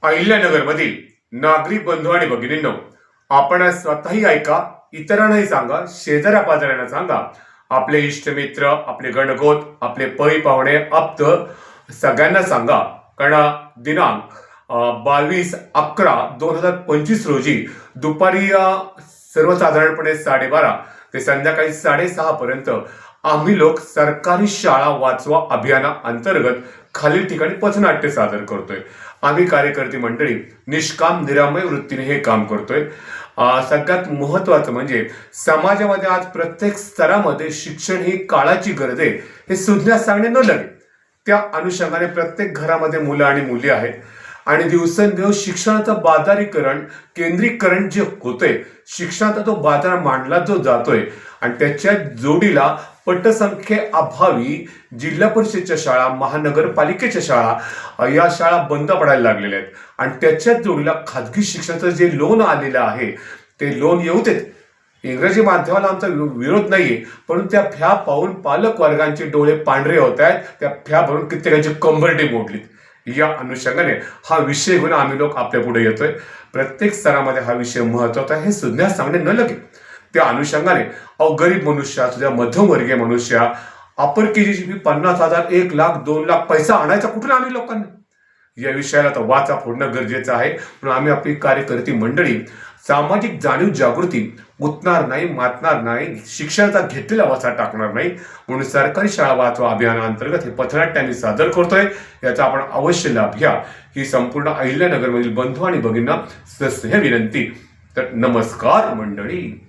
अहिल्यानगरमधील नागरिक बंधू आणि भगिनींनो, आपण स्वतःही ऐका, इतरांनाही सांगा, शेजाऱ्या पाजाऱ्यांना सांगा. आपले इष्टमित्र, आपले गणगोत, आपले पै पाहुणे, आप्त सगळ्यांना सांगा. कारण दिनांक 22/11/2025 रोजी दुपारी सर्वसाधारणपणे 12:30 ते संध्याकाळी 6:30 पर्यंत आम्ही लोक सरकारी शाळा वाचवा अभियाना अंतर्गत खालील ठिकाणी पथनाट्य सादर करतोय. आम्ही कार्यकर्ते मंडळी निष्काम निरामय वृत्तीने हे काम करतोय. सगळ्यात महत्वाचं म्हणजे समाजामध्ये आज प्रत्येक स्तरामध्ये शिक्षण ही काळाची गरज आहे हे सुज्ञात सांगणे न लगे. त्या अनुषंगाने प्रत्येक घरामध्ये मुलं आणि मुली आहेत आणि दिवसेंदिवस शिक्षणाचं बाजारीकरण केंद्रीकरण जे होतंय, शिक्षणाचा तो बाजार मांडला जो जातोय आणि त्याच्या जोडीला पटसंख्ये अभावी जिल्हा परिषदच्या शाळा, महानगरपालिकेच्या शाळा या शाळा बंद पडायला लागलेल्या आहेत आणि त्याच्याच जोडीला खाजगी शिक्षणाचं जे लोन आलेलं आहे ते लोन येऊ देत. इंग्रजी माध्यमाला आमचा विरोध नाहीये, परंतु त्या फॅ पाहून पालक वर्गांचे डोळे पांढरे होत आहेत. त्या फॅ भरून कित्येकांची कंबरडी मोडलीत. या अनुषंगाने हा विषय घेऊन आम्ही लोक आपल्या पुढे येतोय. प्रत्येक स्तरामध्ये हा विषय महत्वाचा आहे हे सुज्ञात सांगणे न लगे. त्या अनुषंगाने गरीब मनुष्य असू द्या, मध्यमवर्गीय मनुष्य, अपर केजीची फी 50,000, 1,00,000, 2,00,000 पैसा आणायचा कुठून आम्ही लोकांनी? या विषयाला तर वाचा फोडणं गरजेचं आहे. पण आम्ही आपली कार्यकर्ती मंडळी सामाजिक जाणीव जागृती गुंतणार नाही, मातणार नाही, शिक्षणाचा घेतलेला वाचा टाकणार नाही. म्हणून सरकारी शाळा वाचवा अभियानाअंतर्गत हे पथनाट्य आम्ही सादर करतोय. याचा आपण अवश्य लाभ घ्या ही संपूर्ण अहिल्यानगरमधील बंधू आणि भगिनींना सस्नेह विनंती. तर नमस्कार मंडळी.